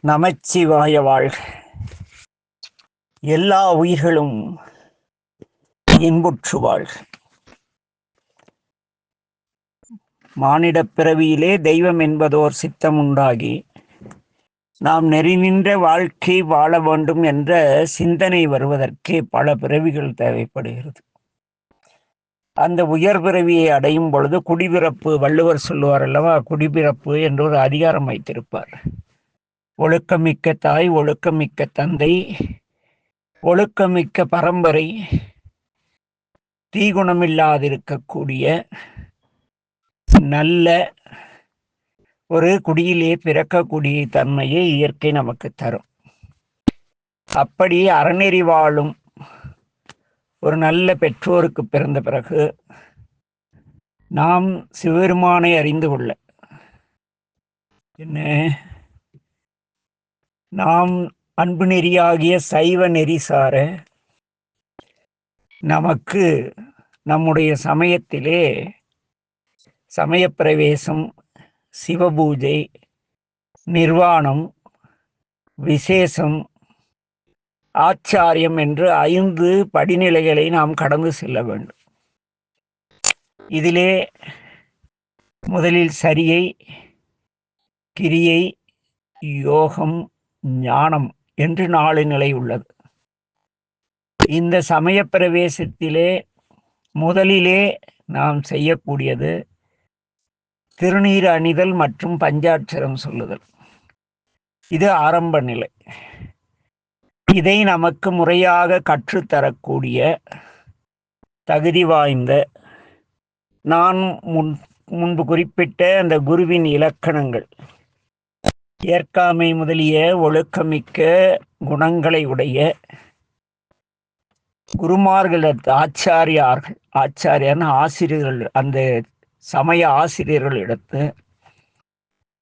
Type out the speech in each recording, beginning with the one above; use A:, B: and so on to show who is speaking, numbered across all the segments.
A: நமச்சிவாய வாழ்க. எல்லா உயிர்களும் இன்புற்று வாழ்க. மானிடப் பிறவியிலே தெய்வம் என்பதோர் சித்தம் உண்டாகி நாம் நெறி நின்ற வாழ்க்கை வாழ வேண்டும் என்ற சிந்தனை வருவதற்கே பல பிறவிகள் தேவைப்படுகிறது. அந்த உயர் பிறவியை அடையும் பொழுது குடிபிறப்பு, வள்ளுவர் சொல்லுவார் அல்லவா, குடிபிறப்பு என்று ஒரு அதிகாரம் வைத்திருப்பார். ஒழுக்கமிக்க தாய், ஒழுக்கமிக்க தந்தை, ஒழுக்கமிக்க பரம்பரை, தீகுணமில்லாதிருக்கக்கூடிய நல்ல ஒரு குடியிலே பிறக்கக்கூடிய தன்மையை இயற்கை நமக்கு தரும். அப்படி அறநெறி வாழும் ஒரு நல்ல பெற்றோருக்கு பிறந்த பிறகு நாம் சிவபெருமானை அறிந்து கொள்ள என்ன, நாம் அன்பு நெறியாகிய சைவ நெறி சார நமக்கு நம்முடைய சமயத்திலே சமயப்பிரவேசம், சிவபூஜை, நிர்வாணம், விசேஷம், ஆச்சாரியம் என்று 5 படிநிலைகளை நாம் கடந்து செல்ல வேண்டும். இதிலே முதலில் சரியை, கிரியை, யோகம், ஞானம் என்று 4 நிலை உள்ளது. இந்த சமய பிரவேசத்திலே முதலிலே நாம் செய்யக்கூடியது திருநீர் அணிதல் மற்றும் பஞ்சாட்சரம் சொல்லுதல். இது ஆரம்ப நிலை. இதை நமக்கு முறையாக கற்றுத்தரக்கூடிய தகுதி வாய்ந்த, நான் முன்பு குறிப்பிட்ட அந்த குருவின் இலக்கணங்கள், ஏற்காமை முதலிய ஒழுக்கமிக்க குணங்களை உடைய குருமார்கள், ஆச்சாரியர்னு ஆசிரியர்கள், அந்த சமய ஆசிரியர்களிடத்து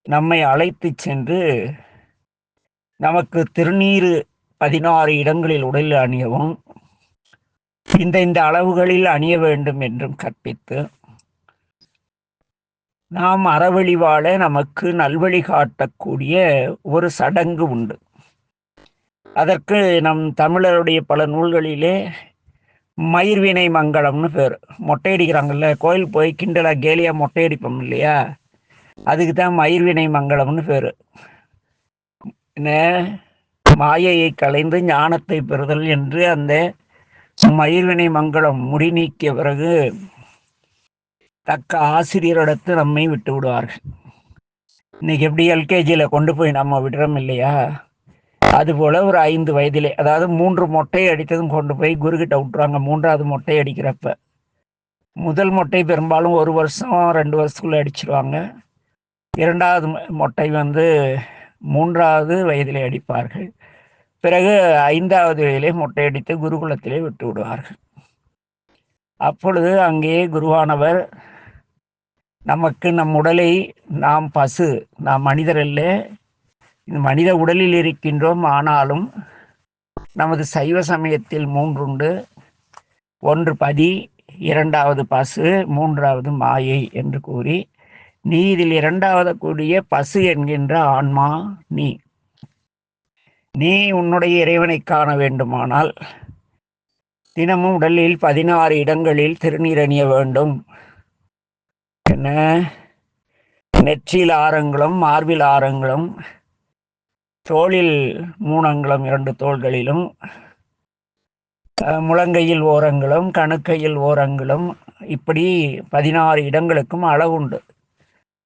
A: நம்மை அழைத்து சென்று நமக்கு திருநீறு 16 இடங்களில் உடலில் அணியவும், இந்த அளவுகளில் அணிய வேண்டும் என்றும் கற்பித்து, நாம் அறவழி வாழ நமக்கு நல்வழி காட்டக்கூடிய ஒரு சடங்கு உண்டு. அதற்கு நம் தமிழருடைய பல நூல்களிலே மயிர்வினை மங்களம்னு பேர். மொட்டை அடிக்கிறாங்கல்ல, கோயில் போய் கிண்டலா கேலியா மொட்டை அடிப்போம் இல்லையா, அதுக்கு தான் மயிர்வினை மங்களம்னு பேர். என்ன, மாயையை களைந்து ஞானத்தை பெறுதல் என்று அந்த மயிர்வினை மங்களம் முடி நீக்கிய பிறகு தக்க ஆசிரியரிடத்து நம்மை விட்டு விடுவார்கள். இன்னைக்கு எப்படி எல்கேஜியில் கொண்டு போய் நம்ம விடுறோம் இல்லையா, அதுபோல் ஒரு 5 வயதிலே, அதாவது 3 மொட்டை அடித்ததும் கொண்டு போய் குருக்கிட்ட விட்டுருவாங்க. 3வது மொட்டை அடிக்கிறப்ப முதல் மொட்டை பெரும்பாலும் 1 வருஷம் 2 வருஷத்துக்குள்ளே அடிச்சிருவாங்க. 2வது மொட்டை 3வது வயதிலே அடிப்பார்கள். பிறகு 5வது வயதிலே மொட்டை அடித்து குருகுலத்திலே விட்டு விடுவார்கள். அப்பொழுது அங்கே குருவானவர் நமக்கு நம் உடலை, நாம் பசு, நாம் மனிதர் அல்ல, இந்த மனித உடலில் இருக்கின்றோம், ஆனாலும் நமது சைவ சமயத்தில் 3 உண்டு. 1 பதி, 2வது பசு, 3வது மாயை என்று கூறி, நீ இதில் 2வது கூடிய பசு என்கின்ற ஆன்மா நீ உன்னுடைய இறைவனை காண வேண்டுமானால் தினமும் உடலில் 16 இடங்களில் திருநீர் அணிய வேண்டும். என்ன, நெற்றியில் ஆரங்களும், மார்பில் ஆரங்களும், தோளில் 3 அங்குலம் 2 தோள்களிலும், முழங்கையில் ஓரங்களும், கணுக்கையில் ஓரங்களும், இப்படி 16 இடங்களுக்கும் அளவுண்டு.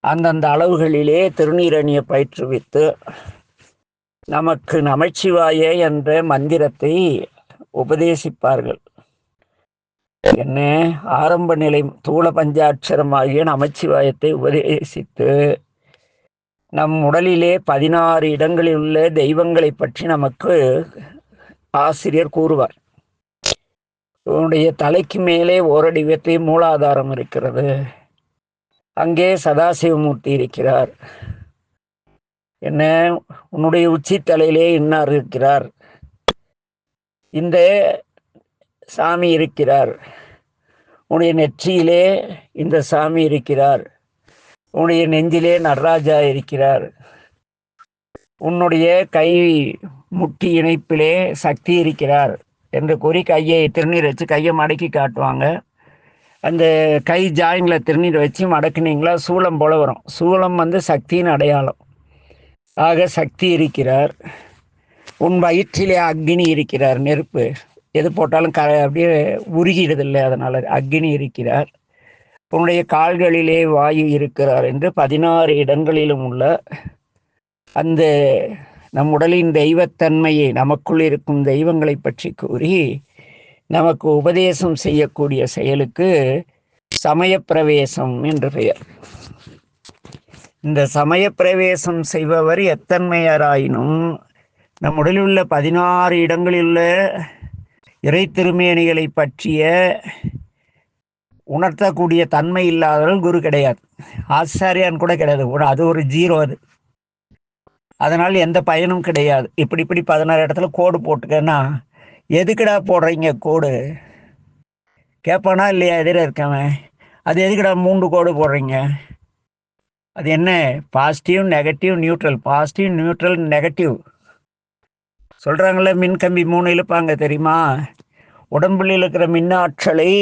A: அந்தந்த அளவுகளிலே திருநீர் அணிய பயிற்றுவித்து நமக்கு நமச்சிவாய என்ற மந்திரத்தை உபதேசிப்பார்கள். என்ன, ஆரம்ப நிலை தூள பஞ்சாட்சரமாகிய நமச்சிவாயத்தை உபதேசித்து நம் உடலிலே 16 இடங்களில் உள்ள தெய்வங்களை பற்றி நமக்கு ஆசிரியர் கூறுவார். உன்னுடைய தலைக்கு மேலே ஓரடி வெற்றி மூலாதாரம் இருக்கிறது, அங்கே சதாசிவமூர்த்தி இருக்கிறார். என்ன, உன்னுடைய உச்சி தலையிலே இன்னார் இருக்கிறார், இந்த சாமி இருக்கிறார், உன்னுடைய நெற்றியிலே இந்த சாமி இருக்கிறார், உன்னுடைய நெஞ்சிலே நடராஜா இருக்கிறார், உன்னுடைய கை முட்டி இணைப்பிலே சக்தி இருக்கிறார் என்று கூறி கையை திருநீர் வச்சு கையை மடக்கி காட்டுவாங்க. அந்த கை ஜாயிங்கில் திருநீர் வச்சு மடக்குனீங்களா சூளம் போல வரும். சூளம் சக்தியின் அடையாளம். ஆக சக்தி இருக்கிறார். உன் வயிற்றிலே அக்னி இருக்கிறார், நெருப்பு. எது போட்டாலும் அப்படியே உருகிடுதில்லை, அதனால் அக்னி இருக்கிறார். உன்னுடைய கால்களிலே வாயு இருக்கிறார் என்று 16 இடங்களிலும் உள்ள அந்த நம் உடலின் தெய்வத்தன்மையை, நமக்குள் இருக்கும் தெய்வங்களை பற்றி கூறி நமக்கு உபதேசம் செய்யக்கூடிய செயலுக்கு சமயப்பிரவேசம் என்று பெயர். இந்த சமயப்பிரவேசம் செய்பவர் எத்தன்மையராயினும் நம் உடலில் உள்ள 16 இடங்களில் உள்ள இறை திருமேனிகளை பற்றிய உணர்த்தக்கூடிய தன்மை இல்லாதவர்கள் குரு கிடையாது, ஆச்சாரியான் கூட கிடையாது. அது ஒரு ஜீரோ. அது அதனால் எந்த பயனும் கிடையாது. இப்படி 16 இடத்துல கோடு போட்டுக்கன்னா எதுக்குடா போடுறீங்க கோடு கேட்பானா இல்லையா? எதிர இருக்கவன் அது எதுக்குடா 3 கோடு போடுறீங்க? அது என்ன? Positive, negative, neutral. Positive, neutral, negative சொல்கிறாங்களே. மின்கம்பி 3 இழுப்பாங்க தெரியுமா? உடம்பில் இருக்கிற மின்னாற்றலை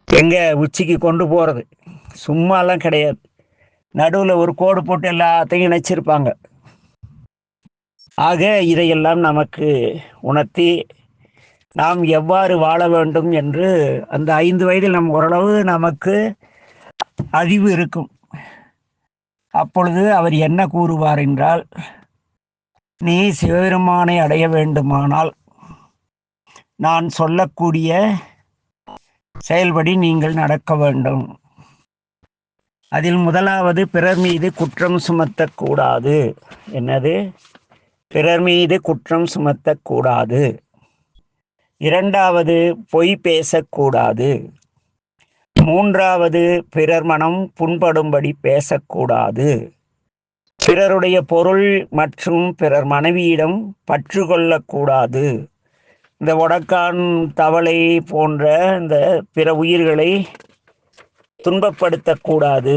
A: எங்கே உச்சிக்கு கொண்டு போகிறது. சும்மாலாம் கிடையாது. நடுவில் ஒரு கோடு போட்டு எல்லாத்தையும் இணைச்சிருப்பாங்க. ஆக இதையெல்லாம் நமக்கு உணர்த்தி நாம் எவ்வாறு வாழ வேண்டும் என்று அந்த 5 வயதில் ஓரளவு நமக்கு அறிவு இருக்கும். அப்பொழுது அவர் என்ன கூறுவார் என்றால், நீ சிவபெருமானை அடைய வேண்டுமானால் நான் சொல்லக்கூடிய செயல்படி நீங்கள் நடக்க வேண்டும். அதில் முதலாவது, பிறர் மீது குற்றம் சுமத்தக்கூடாது. என்னது? பிறர் மீது குற்றம் சுமத்தக்கூடாது. இரண்டாவது, பொய் பேசக்கூடாது. மூன்றாவது, பிறர் மனம் புண்படும்படி பேசக்கூடாது. பிறருடைய பொருள் மற்றும் பிறர் மனைவியிடம் பற்று கொள்ளக்கூடாது. இந்த ஒடக்கான், தவளை போன்ற இந்த பிற உயிர்களை துன்பப்படுத்தக்கூடாது.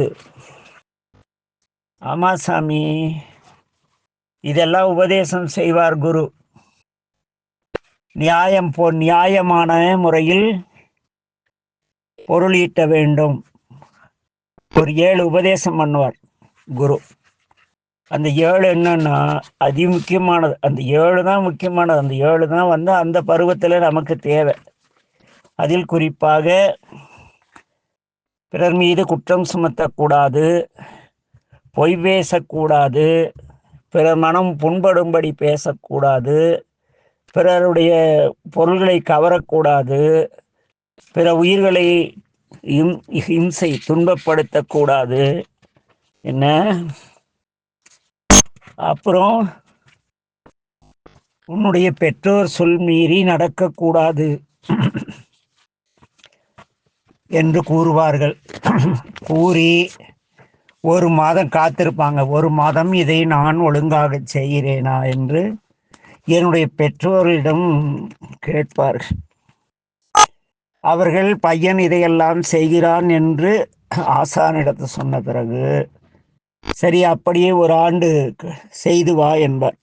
A: ஆமா சாமி, இதெல்லாம் உபதேசம் செய்வார் குரு. நியாயமான முறையில் பொருள் ஈட்ட வேண்டும். ஒரு 7 உபதேசம் பண்ணுவார் குரு. அந்த 7 என்னன்னா அதி முக்கியமானது. அந்த 7 தான் முக்கியமானது. அந்த 7 தான் அந்த பருவத்தில் நமக்கு தேவை. அதில் குறிப்பாக பிறர் மீது குற்றம் சுமத்தக்கூடாது, பொய் பேசக்கூடாது, பிறர் மனம் புண்படும்படி பேசக்கூடாது, பிறருடைய பொருள்களை கவரக்கூடாது, பிற உயிர்களை ஹிம்சை துன்பப்படுத்தக்கூடாது. என்ன அப்புறம் உன்னுடைய பெற்றோர் சொல் மீறி நடக்கக்கூடாது என்று கூறுவார்கள். கூறி 1 மாதம் காத்திருப்பாங்க. 1 மாதம் இதை நான் ஒழுங்காக செய்கிறேனா என்று என்னுடைய பெற்றோரிடம் கேட்பார்கள். அவர்கள் பையன் இதையெல்லாம் செய்கிறான் என்று ஆசானிடத்தை சொன்ன பிறகு, சரி அப்படியே 1 ஆண்டு செய்து வா என்பார்.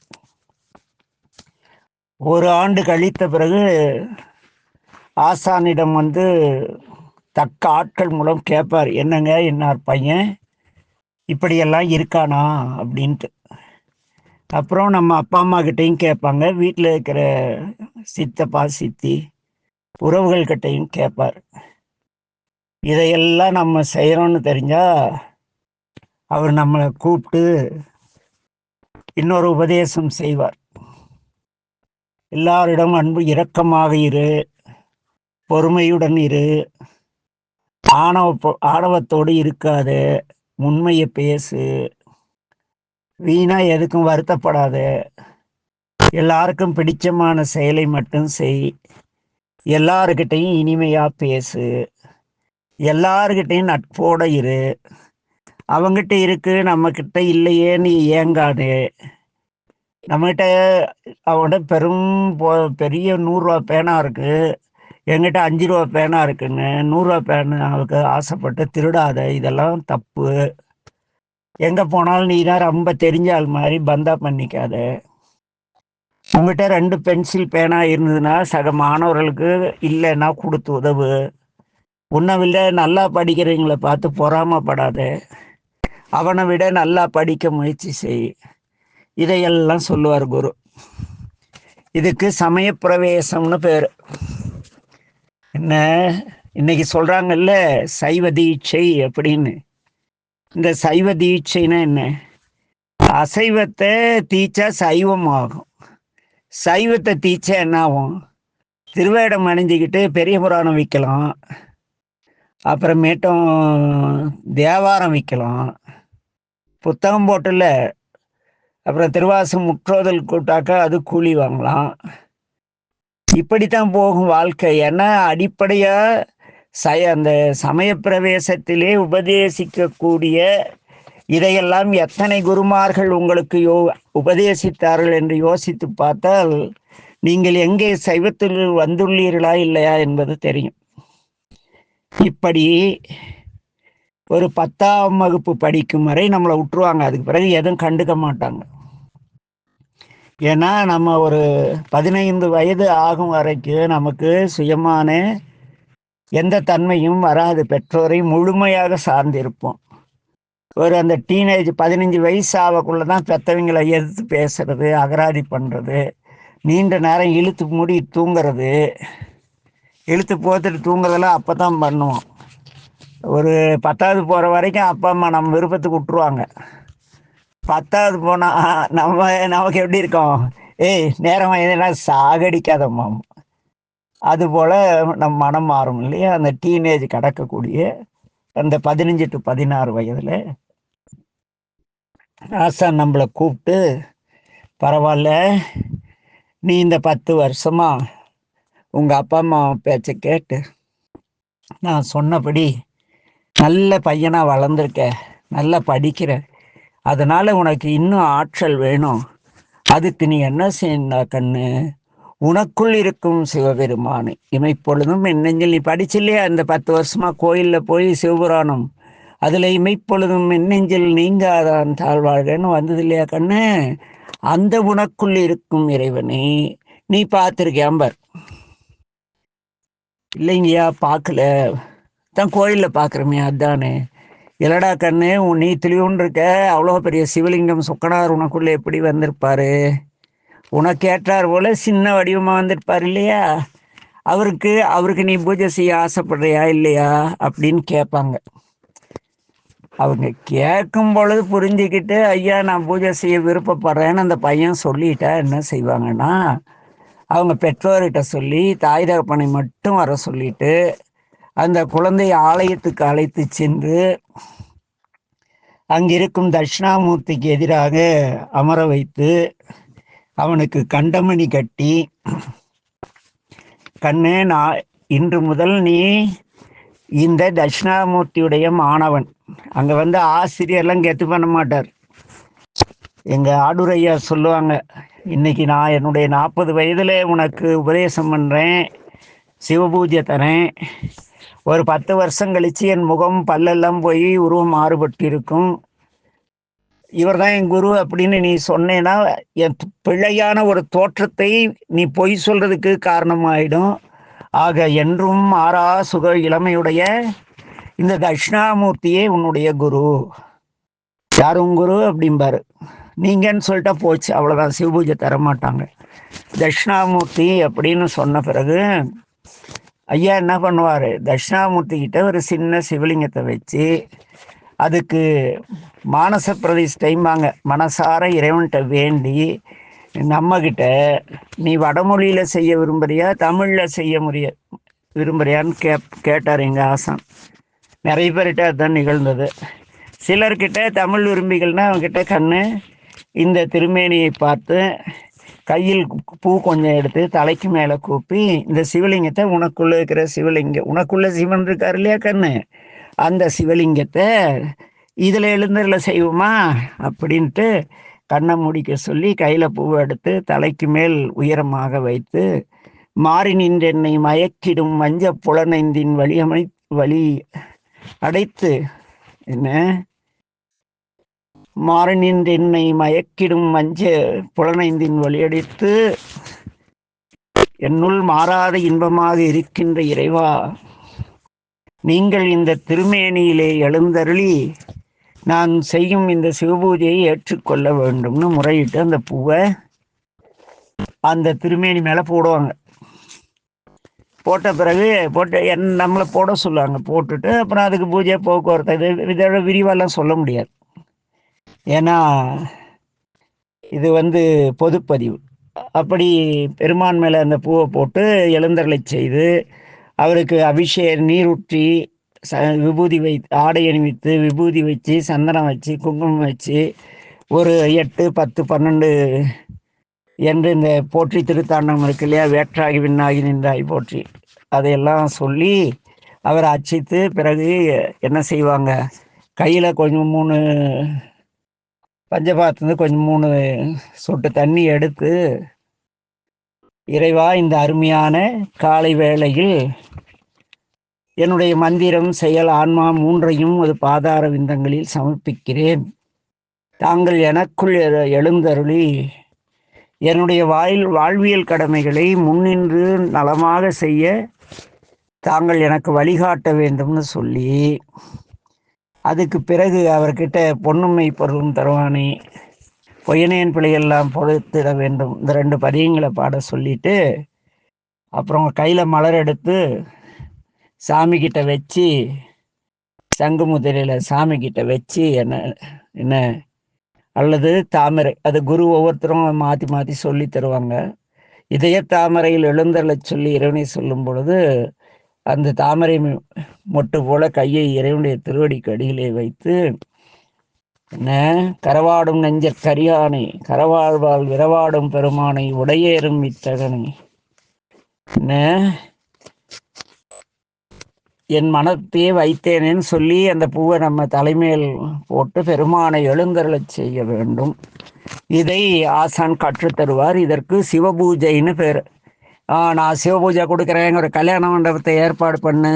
A: 1 ஆண்டு கழித்த பிறகு ஆசானிடம் தக்க ஆட்கள் மூலம் கேட்பார், என்னங்க என்னார் பையன் இப்படியெல்லாம் இருக்கானா அப்படின்ட்டு. அப்புறம் நம்ம அப்பா அம்மா கிட்டையும் கேட்பாங்க, வீட்டில் இருக்கிற சித்தப்பா சித்தி உறவுகள்கிட்டையும் கேட்பார். இதையெல்லாம் நம்ம செய்கிறோன்னு தெரிஞ்சால் அவர் நம்மளை கூப்பிட்டு இன்னொரு உபதேசம் செய்வார். எல்லாரிடம் அன்பு இரக்கமாக இரு, பொறுமையுடன் இரு, ஆணவத்தோடு இருக்காது, உண்மையை பேசு, வீணா எதுக்கும் வருத்தப்படாத, எல்லாருக்கும் பிடிச்சமான செயலை மட்டும் செய், எல்லாருக்கிட்டையும் இனிமையா பேசு, எல்லாருக்கிட்டையும் நட்போட இரு, அவங்கிட்ட இருக்கு நம்மக்கிட்ட இல்லையேன்னு ஏங்காது. நம்மகிட்ட அவங்ககிட்ட பெரிய 100 ரூபா பேனா இருக்கு, என்கிட்ட 5 ரூபா பேனா இருக்குன்னு 100 ரூபா பேனா அவருக்கு ஆசைப்பட்டு திருடாத. இதெல்லாம் தப்பு. எங்கே போனாலும் நீ தான் ரொம்ப தெரிஞ்ச ஆள் மாதிரி பந்தா பண்ணிக்காத. உங்ககிட்ட 2 பென்சில் பேனா இருந்ததுன்னா சக மாணவர்களுக்கு இல்லைன்னா கொடுத்து உதவு. உன்னை விட நல்லா படிக்கிறவங்களை பார்த்து பொறாமப்படாத. அவனை விட நல்லா படிக்க முயற்சி செய். இதையெல்லாம் சொல்லுவார் குரு. இதுக்கு சமய பிரவேசம்னு பேர். என்ன இன்னைக்கு சொல்றாங்கல்ல சைவ தீட்சை அப்படின்னு. இந்த சைவ தீட்சைன்னா என்ன? அசைவத்தை தீச்சா சைவம் ஆகும், சைவத்தை தீச்சா என்ன ஆகும்? திருவேடம் அணிஞ்சிக்கிட்டு பெரிய புராணம் விற்கலாம், அப்புறமேட்டும் தேவாரம் விற்கலாம், புத்தகம் போட்டுல அப்புறம் திருவாசம் முற்றோதல் கூட்டாக்க அது கூலி வாங்கலாம். இப்படித்தான் போகும் வாழ்க்கை. ஏன்னா அடிப்படையா அந்த சமய பிரவேசத்திலே உபதேசிக்கக்கூடிய இதையெல்லாம் எத்தனை குருமார்கள் உங்களுக்கு உபதேசித்தார்கள் என்று யோசித்து பார்த்தால் நீங்கள் எங்கே சைவத்தில் வந்துள்ளீர்களா இல்லையா என்பது தெரியும். இப்படி ஒரு 10ஆம் வகுப்பு படிக்கும் வரை நம்மளை விட்டுருவாங்க. அதுக்கு பிறகு எதுவும் கண்டுக்க மாட்டாங்க. ஏன்னா நம்ம ஒரு 15 வயது ஆகும் வரைக்கும் நமக்கு சுயமான எந்த தன்மையும் வராது. பெற்றோரை முழுமையாக சார்ந்திருப்போம். ஒரு அந்த டீனேஜ் 15 வயசு ஆகக்குள்ளதான் பெற்றவங்களை எதிர்த்து பேசுறது, அகராதி பண்ணுறது, நீண்ட நேரம் இழுத்து மூடி தூங்குறது, இழுத்து போத்துட்டு தூங்குறதெல்லாம் அப்போ தான் பண்ணுவோம். ஒரு 10வது போகிற வரைக்கும் அப்பா அம்மா நம்ம விருப்பத்துக்கு விட்டுருவாங்க. 10வது போனால் நமக்கு எப்படி இருக்கோம்? ஏய் நேரம் எதுனா சாகடிக்காதம்மா. அதுபோல் நம்ம மனம் மாறும் இல்லையா? அந்த டீனேஜ் கடக்கக்கூடிய அந்த 15 to 16 வயதில் ஆசான் நம்மளை கூப்பிட்டு, பரவாயில்ல நீ இந்த 10 வருஷமா உங்கள் அப்பா அம்மா பேச்சை கேட்டு நான் சொன்னபடி நல்ல பையனாக வளர்ந்துருக்க, நல்லா படிக்கிற, அதனால் உனக்கு இன்னும் ஆற்றல் வேணும். அதுக்கு நீ என்ன செய்யண்டா கண்ணு, உனக்குள் இருக்கும் சிவபெருமானு இமைப்பொழுதும் என் நெஞ்சில். நீ படிச்சில்லையா இந்த 10 வருஷமா கோயிலில் போய் சிவபுராணம், அதில் இமைப்பொழுதும் என் நெஞ்சில் நீங்காதான் தாழ்வாழ்கன்னு வந்தது இல்லையா கண்ணு? அந்த உனக்குள் இருக்கும் இறைவனை நீ பார்த்துருக்கியாம்பர். இல்லைங்கய்யா பார்க்கல, தான் கோயிலில் பார்க்குறமே அதானே. இல்லடா கண்ணு, நீ தெளிவுன்னு இருக்க, அவ்வளோ பெரிய சிவலிங்கம் சொக்கனார் உனக்குள்ளே எப்படி வந்திருப்பாரு? உனக்கு ஏற்றார் போல சின்ன வடிவமாக வந்திருப்பார் இல்லையா? அவருக்கு நீ பூஜை செய்ய ஆசைப்படுறியா இல்லையா அப்படின்னு கேட்பாங்க. அவங்க கேட்கும் பொழுது புரிஞ்சுக்கிட்டு, ஐயா நான் பூஜை செய்ய விருப்பப்படுறேன்னு அந்த பையன் சொல்லிட்டா என்ன செய்வாங்கன்னா, அவங்க பெற்றோர்கிட்ட சொல்லி தாய் தகப்பனை மட்டும் வர சொல்லிட்டு அந்த குழந்தைய ஆலயத்துக்கு அழைத்து சென்று அங்கிருக்கும் தட்சிணாமூர்த்திக்கு எதிராக அமர வைத்து அவனுக்கு கண்டமணி கட்டி, கண்ணு நான் இன்று முதல் நீ இந்த தட்சிணாமூர்த்தியுடைய மாணவன். அங்கே வந்து ஆசிரியர்லாம் கெத்து பண்ண மாட்டார். எங்கள் ஆடுரையா சொல்லுவாங்க, இன்னைக்கு நான் என்னுடைய 40 வயதில் உனக்கு உபதேசம் பண்ணுறேன், சிவபூஜை தரேன். ஒரு 10 வருஷம் கழித்து என் முகம் பல்லெல்லாம் போய் உருவம் மாறுபட்டு இருக்கும். இவர் தான் என் குரு அப்படின்னு நீ சொன்னேன்னா என் பிழையான ஒரு தோற்றத்தை நீ பொய் சொல்றதுக்கு காரணமாயிடும். ஆக என்றும் மாறா சுக இளமையுடைய இந்த தட்சிணாமூர்த்தியே உன்னுடைய குரு. யார் உன் குரு அப்படிம்பாரு. நீங்கன்னு சொல்லிட்டா போச்சு, அவ்வளோதான், சிவபூஜை தரமாட்டாங்க. தட்சிணாமூர்த்தி அப்படின்னு சொன்ன பிறகு ஐயா என்ன பண்ணுவார், தட்சிணாமூர்த்தி கிட்ட ஒரு சின்ன சிவலிங்கத்தை வச்சு அதுக்கு மானச பிரதிஷ்டைம்பாங்க, மனசார இறைவன்கிட்ட வேண்டி, நம்மக்கிட்ட நீ வடமொழியில் செய்ய விரும்புறியா தமிழில் செய்ய விரும்புறியான்னு கேட்டார் எங்கள் ஆசான். நிறைய பேர்கிட்ட அதுதான் நிகழ்ந்தது. சிலர்கிட்ட தமிழ் விரும்பிகள்னா அவங்ககிட்ட கண்ணு இந்த திருமேனியை பார்த்து கையில் பூ கொஞ்சம் எடுத்து தலைக்கு மேலே கூப்பி இந்த சிவலிங்கத்தை, உனக்குள்ளே இருக்கிற சிவலிங்கம், உனக்குள்ள சிவன் இருக்கார் இல்லையா கண்ணு, அந்த சிவலிங்கத்தை இதில் எழுந்தரில் செய்வோமா அப்படின்ட்டு கண்ணை முடிக்க சொல்லி கையில் பூவை எடுத்து தலைக்கு மேல் உயரமாக வைத்து, மாறி நின்றென்னை மயக்கிடும் மஞ்ச புலனைந்தின் வழி அடைத்து என்ன மாறனின்றென்னை மயக்கிடும் மஞ்ச புலனைந்தின் வழியடித்து என்னுள் மாறாத இன்பமாக இருக்கின்ற இறைவா, நீங்கள் இந்த திருமேனியிலே எழுந்தருளி நான் செய்யும் இந்த சிவபூஜையை ஏற்றுக்கொள்ள வேண்டும்னு முறையிட்டு அந்த பூவை அந்த திருமேனி மேலே போடுவாங்க. போட்ட பிறகு நம்மளை போட சொல்லுவாங்க. போட்டுட்டு அப்புறம் அதுக்கு பூஜை போக்குவரத்து இதோட விரிவாலாம் சொல்ல முடியாது. ஏன்னா இது பொதுப்பதிவு. அப்படி பெருமான் மேலே அந்த பூவை போட்டு எழுந்தருளை செய்து அவருக்கு நீரூற்றி விபூதி ஆடை அணிவித்து விபூதி வச்சு சந்தனம் வச்சு குங்குமம் வச்சு ஒரு 8, 10, 12 என்று இந்த போற்றி திருத்தாண்டம் இருக்கு இல்லையா, வேற்றாகி விண்ணாகி நின்றாய் போற்றி, அதையெல்லாம் சொல்லி அவரை அர்ச்சித்து பிறகு என்ன செய்வாங்க, கையில் கொஞ்சம் 3 பஞ்சபாத்திருந்து கொஞ்சம் 3 சொட்டு தண்ணி எடுத்து, இறைவா இந்த அருமையான காலை வேளையில் என்னுடைய மந்திரம் செயல் ஆன்மா 3ஐயும் அது பாதார விந்தங்களில் சமர்ப்பிக்கிறேன். தாங்கள் எனக்குள் எழுந்தருளி என்னுடைய வாழ்வியல் கடமைகளை முன்னின்று நலமாக செய்ய தாங்கள் எனக்கு வழிகாட்ட வேண்டும்னு சொல்லி, அதுக்கு பிறகு அவர்கிட்ட பொன்னுமை பொருளும் தருவானே பொய்யனேன் பிள்ளையெல்லாம் பொறுத்திட வேண்டும் இந்த 2 பதியங்களை பாட சொல்லிட்டு அப்புறம் கையில் மலர் எடுத்து சாமி கிட்ட வச்சு சங்கு முதிரையில் சாமி கிட்ட வச்சு என்ன அல்லது தாமரை, அது குரு ஒவ்வொருத்தரும் மாற்றி மாற்றி சொல்லி தருவாங்க. இதய தாமரையில் எழுந்தருளை சொல்லி இறைவனை சொல்லும் பொழுது அந்த தாமரை மொட்டு போல கையை இறைவனுடைய திருவடிக்கு அடியிலே வைத்து என்ன கரவாடும் நெஞ்ச கரியானை கரவாழ்வால் விரவாடும் பெருமானை உடையேறும் இத்தகனை என்ன என் மனத்தையே வைத்தேனேன்னு சொல்லி அந்த பூவை நம்ம தலைமையில் போட்டு பெருமானை எழுந்தருளை செய்ய வேண்டும். இதை ஆசான் கற்றுத்தருவார். இதற்கு சிவபூஜைன்னு பேர். நான் சிவபூஜை கொடுக்குறேன், ஒரு கல்யாண மண்டபத்தை ஏற்பாடு பண்ணு,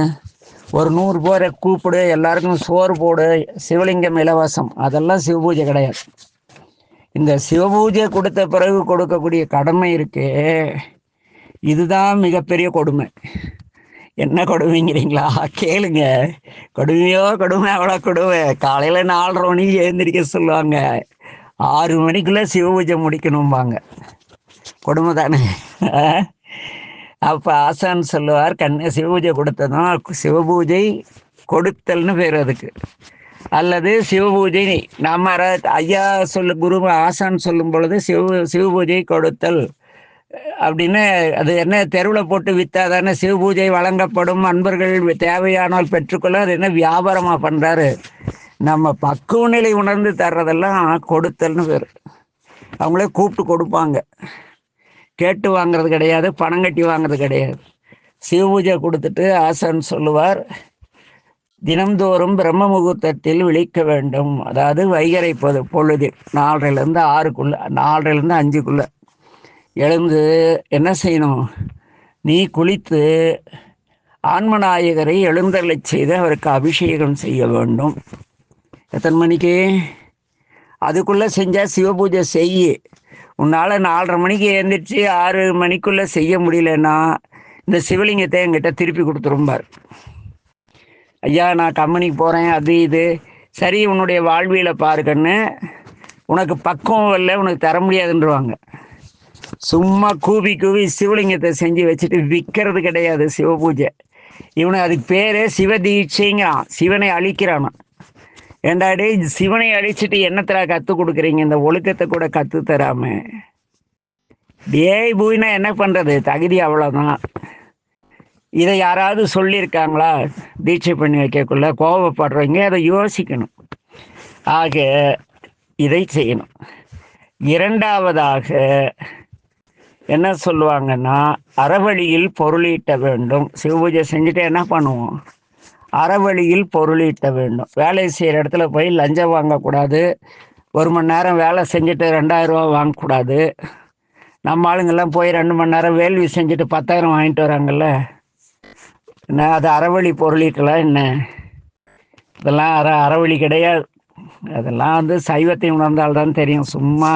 A: ஒரு 100 பேரை கூப்பிடு, எல்லாருக்கும் சோறு போடு, சிவலிங்கம் இலவசம், அதெல்லாம் சிவபூஜை கிடையாது. இந்த சிவபூஜை கொடுத்த பிறகு கொடுக்கக்கூடிய கடமை இருக்கே, இதுதான் மிகப்பெரிய கொடுமை. என்ன கொடுமைங்கிறீங்களா? கேளுங்க. கொடுமையோ கொடுமை, அவ்வளோ கொடுமை. காலையில் 4:30 மணிக்கு எழுந்திரிக்க சொல்லுவாங்க, 6 மணிக்குள்ளே சிவபூஜை முடிக்கணும்பாங்க. கொடுமை தானே? அப்போ ஆசான் சொல்லுவார், சிவபூஜை கொடுத்ததும் சிவபூஜை கொடுத்தல்னு பேர் அதுக்கு. அல்லது சிவபூஜை நம்ம ஐயா குரு ஆசான் சொல்லும் பொழுது சிவபூஜை கொடுத்தல் அப்படின்னு, அது என்ன தெருவில் போட்டு விற்றா தானே சிவபூஜை வழங்கப்படும், அன்பர்கள் தேவையானால் பெற்றுக்கொள்ள, அது என்ன வியாபாரமாக பண்ணுறாரு? நம்ம பக்குவ நிலை உணர்ந்து தர்றதெல்லாம் கொடுத்தல்னு பேர். அவங்களே கூப்பிட்டு கொடுப்பாங்க, கேட்டு வாங்கிறது கிடையாது, பணம் கட்டி வாங்கிறது கிடையாது. சிவபூஜை கொடுத்துட்டு ஆசான் சொல்லுவார், தினம்தோறும் பிரம்ம முகூர்த்தத்தில் விழிக்க வேண்டும். அதாவது வைகறை பொழுது 4:30லேருந்து 6க்குள்ள, 4:30லேருந்து 5க்குள்ள எழுந்து என்ன செய்யணும், நீ குளித்து ஆன்மநாயகரை எழுந்தருளை செய்து அவருக்கு அபிஷேகம் செய்ய வேண்டும். எத்தனை மணிக்கு? அதுக்குள்ளே செஞ்சால் சிவபூஜை செய்ய. உன்னால் 4:30 மணிக்கு எழுந்திரிச்சு 6 மணிக்குள்ளே செய்ய முடியலன்னா இந்த சிவலிங்கத்தை என்கிட்ட திருப்பி கொடுத்துரும்பார். ஐயா நான் கம்பெனிக்கு போகிறேன், அது இது. சரி, உன்னுடைய வாழ்வியலை பாருக்கன்னு, உனக்கு பக்குவம் இல்லை, உனக்கு தர முடியாதுன்றவாங்க. சும்மா கூவி சிவலிங்கத்தை செஞ்சு வச்சுட்டு விற்கிறது கிடையாது சிவபூஜை. இவனை அதுக்கு பேரே சிவதீட்சைங்கிறான், சிவனை அழிக்கிறானா. ஏண்டாடே, சிவனை அழிச்சிட்டு என்னத்துல கற்றுக் கொடுக்குறீங்க? இந்த ஒழுக்கத்தை கூட கற்று தராம டேய் பூயினா என்ன பண்ணுறது? தகுதி அவ்வளோதான். இதை யாராவது சொல்லியிருக்காங்களா? தீட்சை பண்ணி வைக்கக்குள்ள கோபப்படுறவங்க அதை யோசிக்கணும். ஆக இதை செய்யணும். இரண்டாவதாக என்ன சொல்லுவாங்கன்னா, அறவழியில் பொருளீட்ட வேண்டும். சிவபூஜை செஞ்சுட்டு என்ன பண்ணுவோம்? அறவழியில் பொருளீட்ட வேண்டும். வேலை செய்கிற இடத்துல போய் லஞ்சம் வாங்கக்கூடாது. 1 மணி நேரம் வேலை செஞ்சுட்டு 2000 ரூபா வாங்கக்கூடாது. நம்ம ஆளுங்கெல்லாம் போய் 2 மணி நேரம் வேள்வி செஞ்சுட்டு 10,000 வாங்கிட்டு வராங்கல்ல, என்ன அது அறவழி பொருளீட்டலாம்? என்ன இதெல்லாம் அறவழி கிடையாது. அதெல்லாம் சைவத்தை உணர்ந்தால்தான் தெரியும். சும்மா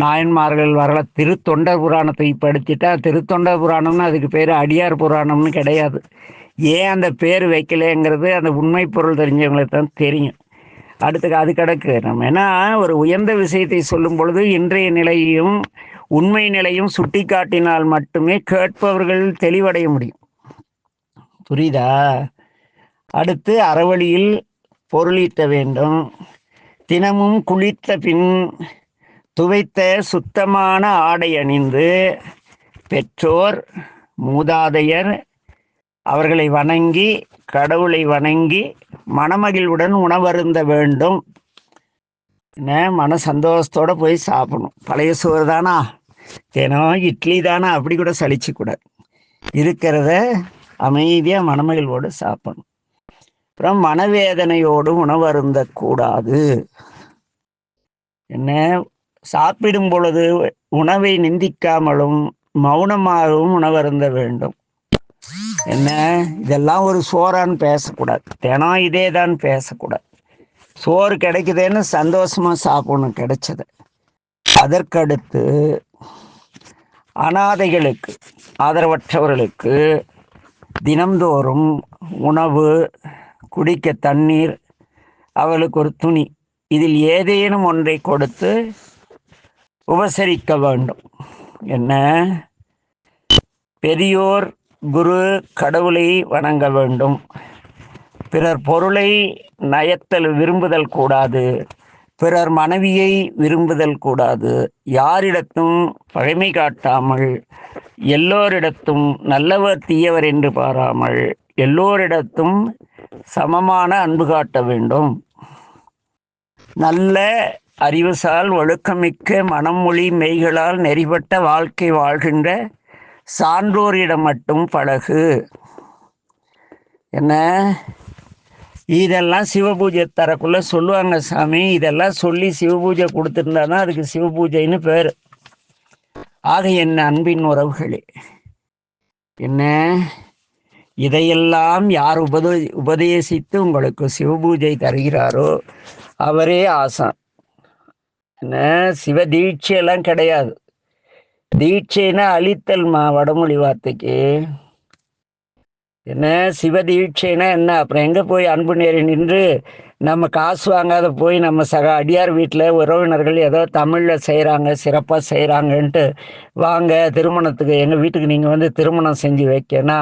A: நாயன்மார்கள் வரல. திருத்தொண்டர் புராணத்தை படிச்சுட்டா திருத்தொண்டர் புராணம்னு அதுக்கு பேர் அடியார் புராணம்னு கிடையாது. ஏன் அந்த பேர் வைக்கலைங்கிறது அந்த உண்மை பொருள் தெரிஞ்சவங்களுக்கு தான் தெரியும். அது கிடக்கு. நம்ம ஏன்னா ஒரு உயர்ந்த விஷயத்தை சொல்லும் பொழுது இன்றைய நிலையும் உண்மை நிலையும் சுட்டி காட்டினால் மட்டுமே கேட்பவர்கள் தெளிவடைய முடியும். புரியுதா? அடுத்து அறவழியில் பொருளீட்ட வேண்டும். தினமும் குளித்த பின் துவைத்த சுத்தமான ஆடை அணிந்து பெற்றோர் மூதாதையர் அவர்களை வணங்கி கடவுளை வணங்கி மனமகிழ்வுடன் உணவருந்த வேண்டும். மன சந்தோஷத்தோட போய் சாப்பிடணும். பழைய சோறு தானா, தினம் இட்லி தானா, அப்படி கூட சலிச்சு கூடாது. இருக்கிறத அமைதியா மனமகிழ்வோடு சாப்பிடணும். அப்புறம் மனவேதனையோடு உணவருந்த கூடாது. சாப்பிடும் பொழுது உணவை நிந்திக்காமலும் மௌனமாகவும் உணவருந்த வேண்டும். இதெல்லாம் ஒரு சோறான்னு பேசக்கூடாது. தினம் இதே தான் பேசக்கூடாது. சோறு கிடைக்குதுன்னு சந்தோஷமா சாப்பிடணும் கிடைச்சது. அதற்கடுத்து அனாதைகளுக்கு ஆதரவற்றவர்களுக்கு தினம்தோறும் உணவு, குடிக்க தண்ணீர், அவளுக்கு ஒரு துணி, இதில் ஏதேனும் ஒன்றை கொடுத்து உபசரிக்க வேண்டும். பெரியோர் குரு கடவுளை வணங்க வேண்டும். பிறர் பொருளை நயத்தல் விரும்புதல் கூடாது. பிறர் மனைவியை விரும்புதல் கூடாது. யாரிடத்தும் பகைமை காட்டாமல் எல்லோரிடத்தும் நல்லவர் தீயவர் என்று பாராமல் எல்லோரிடத்தும் சமமான அன்பு காட்ட வேண்டும். நல்ல அறிவுசால் ஒழுக்கமிக்க மனம் மொழி மெய்களால் நெறிப்பட்ட வாழ்க்கை வாழ்கின்ற சான்றோரிடம் மட்டும் பழகு. இதெல்லாம் சிவபூஜை தரக்குள்ள சொல்லுவாங்க சாமி. இதெல்லாம் சொல்லி சிவபூஜை கொடுத்துருந்தாதான் அதுக்கு சிவபூஜைன்னு பேர். ஆக என்ன அன்பின் உறவுகளே, இதையெல்லாம் யார் உபதேசித்து உங்களுக்கு சிவபூஜை தருகிறாரோ அவரே ஆசான். சிவ தீட்சையெல்லாம் கிடையாது. தீட்சைன்னா அழித்தல்மா, வடமொழி வார்த்தைக்கு. சிவ தீட்சைனா என்ன? அப்புறம் எங்கே போய் அன்பு நேரி நின்று நம்ம காசு வாங்காத போய் நம்ம சக அடியார் வீட்டில் உறவினர்கள் ஏதோ தமிழில் செய்கிறாங்க, சிறப்பாக செய்கிறாங்கன்ட்டு வாங்க திருமணத்துக்கு எங்கள் வீட்டுக்கு நீங்கள் திருமணம் செஞ்சு வைக்கனா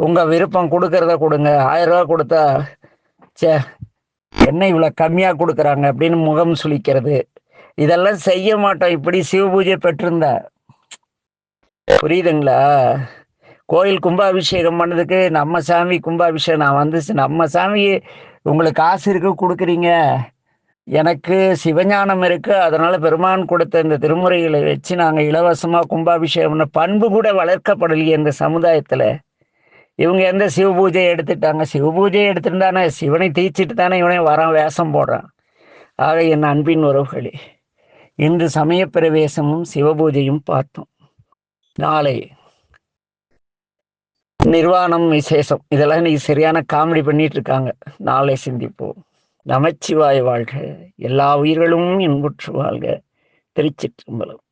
A: உங்கள் விருப்பம், கொடுக்கறத கொடுங்க. 1000 ரூபா கொடுத்தா என்ன இவ்வளோ கம்மியாக கொடுக்குறாங்க அப்படின்னு முகம் சுளிக்கிறது, இதெல்லாம் செய்ய மாட்டோம். இப்படி சிவபூஜை பெற்றிருந்தா புரியுதுங்களா? கோயில் கும்பாபிஷேகம் பண்ணதுக்கு நம்ம சாமி கும்பாபிஷேகம் நான் நம்ம சாமி உங்களுக்கு காசு இருக்கு கொடுக்குறீங்க, எனக்கு சிவஞானம் இருக்கு, அதனால பெருமான் கொடுத்த இந்த திருமுறைகளை வச்சு நாங்கள் இலவசமாக கும்பாபிஷேகம் பண்பு கூட வளர்க்கப்படலையே இந்த சமுதாயத்தில். இவங்க எந்த சிவபூஜையை எடுத்துட்டாங்க? சிவபூஜையை எடுத்துட்டானே சிவனை தீச்சிட்டு தானே இவனே வரான், வேஷம் போடுறான். ஆக என் அன்பின் உறவுகளே, இன்று சமய பிரவேசமும் சிவபூஜையும் பார்த்தோம். நாளை நிர்வாணம் விசேஷம். இதெல்லாம் இன்னைக்கு சரியான காமெடி பண்ணிட்டு இருக்காங்க. நாளை சிந்திப்போம். நமச்சிவாய வாழ்க. எல்லா உயிர்களும் இன்புற்று வாழ்க. திருச்சிற்றம்பலம்.